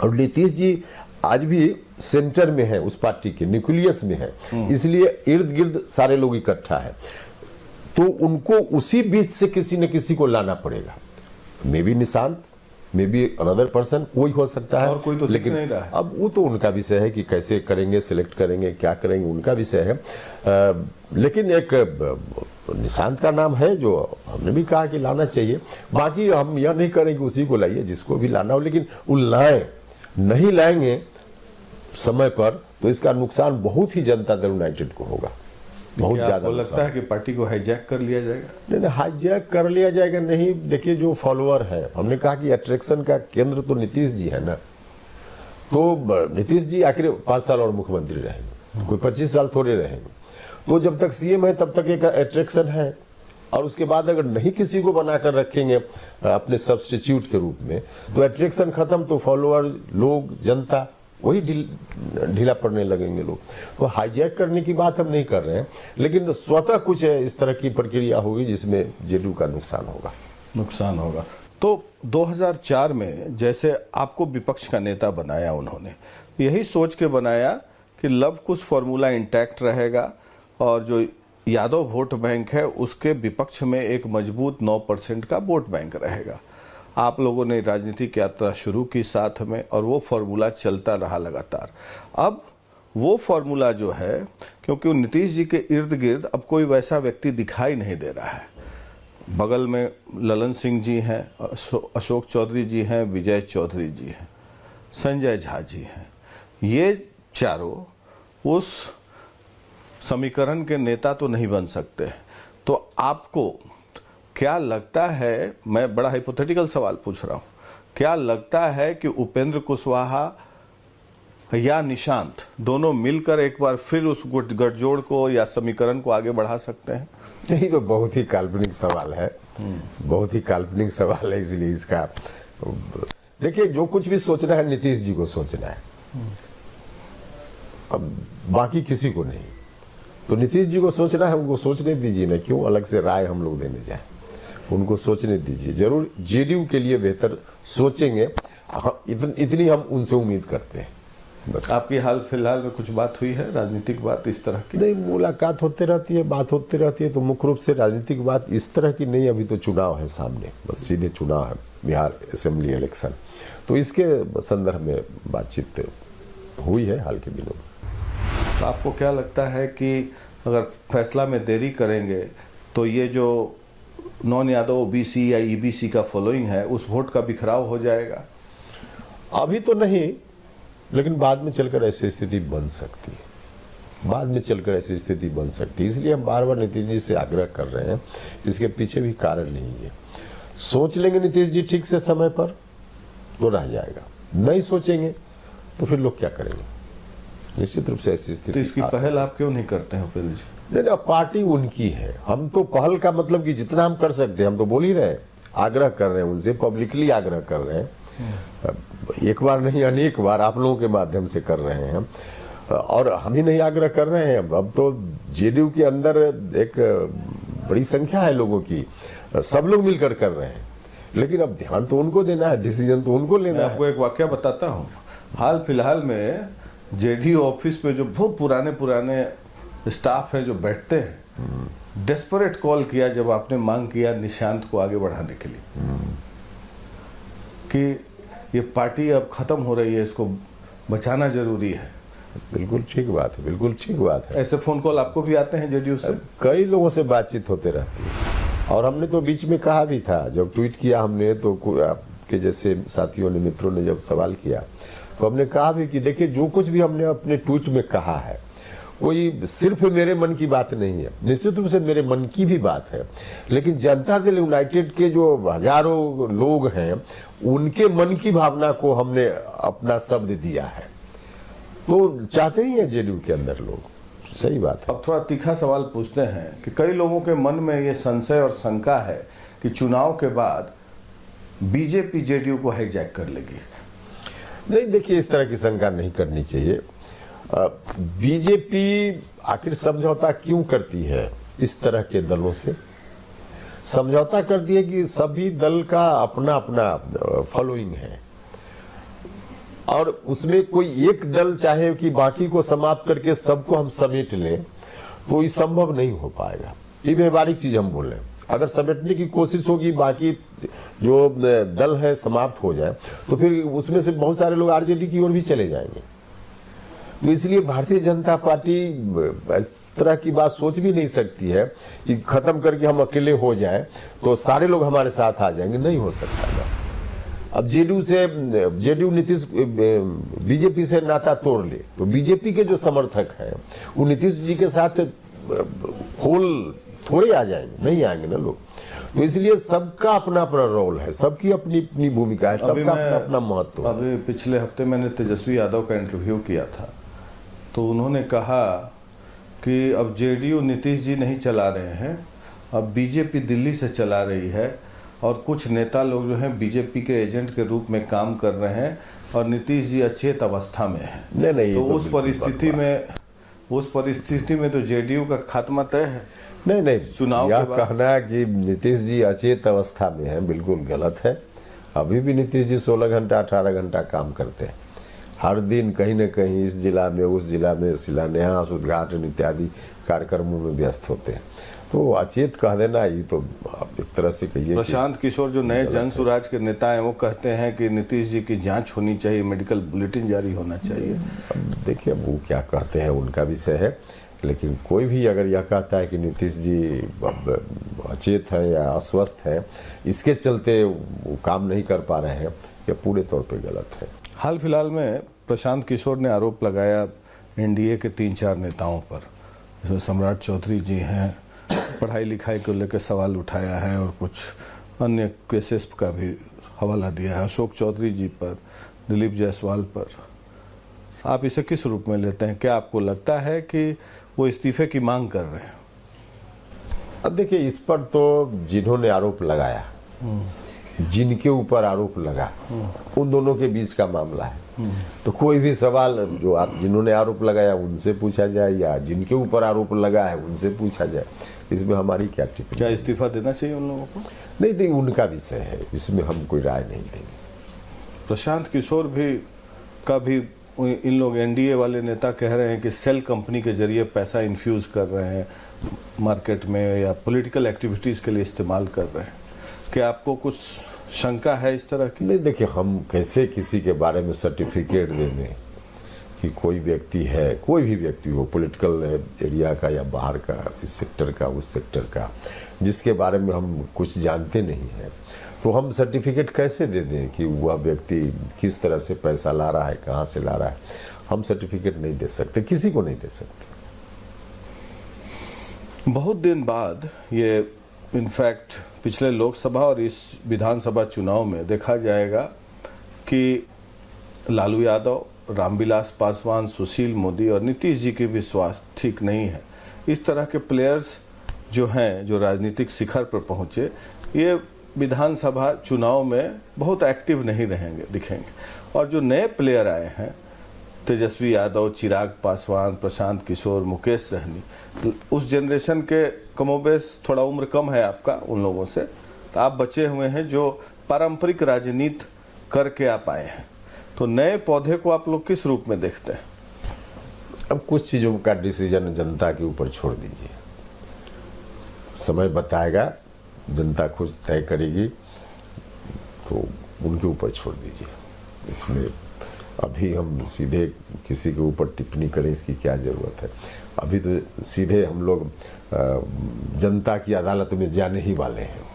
और नीतीश जी आज भी सेंटर में है, उस पार्टी के न्यूक्लियस में है, इसलिए इर्द गिर्द सारे लोग इकट्ठा है, तो उनको उसी बीच से किसी न किसी को लाना पड़ेगा। May be Nishant, may be another person, कोई हो सकता है, और कोई तो लेकिन नहीं रहा है। अब वो तो उनका विषय है कि कैसे करेंगे, सिलेक्ट करेंगे, क्या करेंगे, उनका विषय है। लेकिन एक निशांत का नाम है जो हमने भी कहा कि लाना चाहिए। बाकी हम यह नहीं करेंगे उसी को लाइए, जिसको भी लाना हो, लेकिन वो लाएं, नहीं लाएंगे समय पर तो इसका नुकसान बहुत ही जनता दल यूनाइटेड को होगा, बहुत ज्यादा। लगता है कि पार्टी को हाईजैक कर लिया जाएगा? नहीं, हाईजैक कर लिया जाएगा नहीं। देखिए, जो फॉलोअर है, हमने कहा कि अट्रैक्शन का केंद्र तो नीतीश जी है ना, तो नीतीश जी आखिर 5 साल और मुख्यमंत्री रहेंगे, कोई 25 साल थोड़े रहेंगे, तो जब तक सीएम है तब तक एक अट्रैक्शन है। और उसके बाद अगर नहीं किसी को बनाकर रखेंगे अपने सब्स्टिट्यूट के रूप में, तो अट्रैक्शन खत्म, तो फॉलोअर, लोग, जनता वही ढीला पड़ने लगेंगे लोग। तो हाईजैक करने की बात हम नहीं कर रहे हैं, लेकिन स्वतः कुछ इस तरह की प्रक्रिया होगी जिसमें जेडीयू का नुकसान होगा। तो 2004 में जैसे आपको विपक्ष का नेता बनाया, उन्होंने यही सोच के बनाया कि लव कुश फॉर्मूला इंटैक्ट रहेगा और जो यादव वोट बैंक है उसके विपक्ष में एक मजबूत 9% का वोट बैंक रहेगा। आप लोगों ने राजनीतिक यात्रा शुरू की साथ में और वो फॉर्मूला चलता रहा लगातार। अब वो फॉर्मूला जो है, क्योंकि नीतीश जी के इर्द गिर्द अब कोई वैसा व्यक्ति दिखाई नहीं दे रहा है। बगल में ललन सिंह जी हैं, अशोक चौधरी जी हैं, विजय चौधरी जी हैं, संजय झा जी हैं, ये चारों उस समीकरण के नेता तो नहीं बन सकते। तो आपको क्या लगता है, मैं बड़ा हाइपोथेटिकल सवाल पूछ रहा हूं, क्या लगता है कि उपेंद्र कुशवाहा या निशांत दोनों मिलकर एक बार फिर उस गठजोड़ को या समीकरण को आगे बढ़ा सकते हैं? नहीं, तो बहुत ही काल्पनिक सवाल है, बहुत ही काल्पनिक सवाल है, इसलिए इसका देखिए, जो कुछ भी सोचना है नीतीश जी को सोचना है, अब बाकी किसी को नहीं। तो नीतीश जी को सोचना है, उनको सोचने दीजिए ना, क्यों अलग से राय हम लोग देने जाए, उनको सोचने दीजिए। जरूर जेडीयू के लिए बेहतर सोचेंगे, इतनी हम उनसे उम्मीद करते हैं। बस। आपकी हाल फिलहाल में कुछ बात हुई है, राजनीतिक बात इस तरह की? नहीं, मुलाकात होते रहती है, बात होती रहती है, तो मुख्य रूप से राजनीतिक बात इस तरह की नहीं। अभी तो चुनाव है सामने, बस सीधे चुनाव है, बिहार असेंबली इलेक्शन, तो इसके संदर्भ में बातचीत हुई है हाल के दिनों में। तो आपको क्या लगता है कि अगर फैसला में देरी करेंगे तो ये जो नॉन यादव ओबीसी या ईबीसी का फॉलोइंग है, उस वोट का बिखराव हो जाएगा? अभी तो नहीं, लेकिन बाद में चलकर ऐसी स्थिति बन सकती है, बाद में चलकर ऐसी स्थिति बन सकती है। इसलिए हम बार बार नीतीश जी से आग्रह कर रहे हैं, इसके पीछे भी कारण नहीं है। सोच लेंगे नीतीश जी ठीक से समय पर तो रह जाएगा, नहीं सोचेंगे तो फिर लोग क्या करेंगे? निश्चित रूप से ऐसी स्थिति। तो इसकी पहल आप क्यों नहीं करते हैं उपेंद्र जी? नहीं, पार्टी उनकी है, हम तो पहल का मतलब कि जितना हम कर सकते हैं हम तो बोल ही रहे हैं, आग्रह कर रहे हैं उनसे, पब्लिकली आग्रह कर रहे हैं, एक बार नहीं अनेक बार आप लोगों के माध्यम से कर रहे हैं। और हम ही नहीं आग्रह कर रहे हैं, अब तो जेडीयू के अंदर एक बड़ी संख्या है लोगों की, सब लोग मिलकर कर रहे हैं, लेकिन अब ध्यान तो उनको देना है, डिसीजन तो उनको लेना है। आपको एक वाकया बताता हूँ, हाल फिलहाल में जेडीयू ऑफिस में जो बहुत पुराने स्टाफ है जो बैठते हैं, डेस्परेट कॉल किया जब आपने मांग किया निशांत को आगे बढ़ाने के लिए कि ये पार्टी अब खत्म हो रही है, इसको बचाना जरूरी है। बिल्कुल ठीक बात है, बिल्कुल ठीक बात है। ऐसे फोन कॉल आपको भी आते हैं जेडीयू से? कई लोगों से बातचीत होते रहती है, और हमने तो बीच में कहा भी था, जब ट्वीट किया हमने, तो आपके जैसे साथियों ने, मित्रों ने जब सवाल किया तो हमने कहा भी कि देखिए, जो कुछ भी हमने अपने ट्वीट में कहा है कोई सिर्फ मेरे मन की बात नहीं है, निश्चित रूप से मेरे मन की भी बात है, लेकिन जनता दल यूनाइटेड के जो हजारों लोग हैं उनके मन की भावना को हमने अपना शब्द दिया है, तो चाहते ही है जेडीयू के अंदर लोग, सही बात है। अब थोड़ा तीखा सवाल पूछते हैं कि कई लोगों के मन में ये संशय और शंका है कि चुनाव के बाद बीजेपी जेडीयू को हाईजैक कर लेगी। नहीं, देखिए, इस तरह की शंका नहीं करनी चाहिए। बीजेपी आखिर समझौता क्यों करती है इस तरह के दलों से? समझौता करती है कि सभी दल का अपना अपना फॉलोइंग है, और उसमें कोई एक दल चाहे कि बाकी को समाप्त करके सबको हम समेट लें, तो ये संभव नहीं हो पाएगा। ये व्यवहारिक चीज हम बोल रहे हैं। अगर समेटने की कोशिश होगी, बाकी जो दल है समाप्त हो जाए, तो फिर उसमें से बहुत सारे लोग आरजेडी की ओर भी चले जाएंगे। तो इसलिए भारतीय जनता पार्टी इस तरह की बात सोच भी नहीं सकती है कि खत्म करके हम अकेले हो जाए तो सारे लोग हमारे साथ आ जाएंगे। नहीं हो सकता है। अब जेडीयू नीतीश बीजेपी से नाता तोड़ ले, तो बीजेपी के जो समर्थक हैं वो नीतीश जी के साथ खोल थोड़े आ जाएंगे, नहीं आएंगे ना लोग। तो इसलिए सबका अपना अपना रोल है, सबकी अपनी अपनी भूमिका है, सबका अपना अपना महत्व है। अभी पिछले हफ्ते मैंने तेजस्वी यादव का इंटरव्यू किया था, तो उन्होंने कहा कि अब जेडीयू नीतीश जी नहीं चला रहे हैं, अब बीजेपी दिल्ली से चला रही है और कुछ नेता लोग जो हैं बीजेपी के एजेंट के रूप में काम कर रहे हैं और नीतीश जी अचेत अवस्था में हैं। नहीं, तो उस परिस्थिति में तो जेडीयू का खात्मा तय है। नहीं, चुनाव यह के बाद कहना कि नीतीश जी अचेत अवस्था में है बिल्कुल गलत है। अभी भी नीतीश जी 16 घंटा 18 घंटा काम करते हैं। हर दिन कहीं न कहीं इस जिला में उस जिला में शिलान्यास, उद्घाटन इत्यादि कार्यक्रमों में व्यस्त होते हैं। तो अचेत कह देना ये तो एक तरह से कहिए। प्रशांत किशोर जो नए जन सुराज के नेता हैं वो कहते हैं कि नीतीश जी की जांच होनी चाहिए, मेडिकल बुलेटिन जारी होना चाहिए। अब देखिए वो क्या कहते हैं उनका विषय है, लेकिन कोई भी अगर यह कहता है कि नीतीश जी अचेत है या अस्वस्थ है, इसके चलते वो काम नहीं कर पा रहे हैं, यह पूरे तौर पे गलत है। हाल फिलहाल में प्रशांत किशोर ने आरोप लगाया एनडीए के 3-4 नेताओं पर, जिसमें सम्राट चौधरी जी हैं, पढ़ाई लिखाई को लेकर सवाल उठाया है और कुछ अन्य केसेस का भी हवाला दिया है, अशोक चौधरी जी पर, दिलीप जायसवाल पर। आप इसे किस रूप में लेते हैं? क्या आपको लगता है कि वो इस्तीफे की मांग कर रहे हैं? अब देखिए, इस पर तो जिन्होंने आरोप लगाया, जिनके ऊपर आरोप लगा, उन दोनों के बीच का मामला है। तो कोई भी सवाल जो जिन्होंने आरोप लगाया उनसे पूछा जाए या जिनके ऊपर आरोप लगा है उनसे पूछा जाए, इसमें हमारी क्या टिप्पणी? क्या इस्तीफा देना चाहिए उन लोगों को? नहीं, उनका विषय है, इसमें हम कोई राय नहीं देंगे। प्रशांत किशोर भी इन लोग एनडीए वाले नेता कह रहे हैं कि सेल कंपनी के जरिए पैसा इन्फ्यूज कर रहे हैं मार्केट में या पॉलिटिकल एक्टिविटीज के लिए इस्तेमाल कर रहे हैं। क्या आपको कुछ शंका है इस तरह की? नहीं, देखिए, हम कैसे किसी के बारे में सर्टिफिकेट दे दें कि कोई व्यक्ति है, कोई भी व्यक्ति हो, पॉलिटिकल एरिया का या बाहर का, इस सेक्टर का उस सेक्टर का, जिसके बारे में हम कुछ जानते नहीं हैं, तो हम सर्टिफिकेट कैसे दे दें कि वह व्यक्ति किस तरह से पैसा ला रहा है, कहाँ से ला रहा है? हम सर्टिफिकेट नहीं दे सकते, किसी को नहीं दे सकते। बहुत दिन बाद ये इनफैक्ट पिछले लोकसभा और इस विधानसभा चुनाव में देखा जाएगा कि लालू यादव, रामविलास पासवान, सुशील मोदी और नीतीश जी की भी स्वास्थ्य ठीक नहीं है। इस तरह के प्लेयर्स जो हैं, जो राजनीतिक शिखर पर पहुंचे, ये विधानसभा चुनाव में बहुत एक्टिव नहीं दिखेंगे। और जो नए प्लेयर आए हैं, तेजस्वी यादव, चिराग पासवान, प्रशांत किशोर, मुकेश सहनी, उस जनरेशन के कमोबेश, थोड़ा उम्र कम है आपका उन लोगों से, तो आप बचे हुए हैं जो पारंपरिक राजनीति करके आप आए हैं। तो नए पौधे को आप लोग किस रूप में देखते हैं? अब कुछ चीज़ों का डिसीजन जनता के ऊपर छोड़ दीजिए, समय बताएगा, जनता खुद तय करेगी, तो उनके ऊपर छोड़ दीजिए। इसमें अभी हम सीधे किसी के ऊपर टिप्पणी करें, इसकी क्या जरूरत है? अभी तो सीधे हम लोग जनता की अदालत में जाने ही वाले हैं।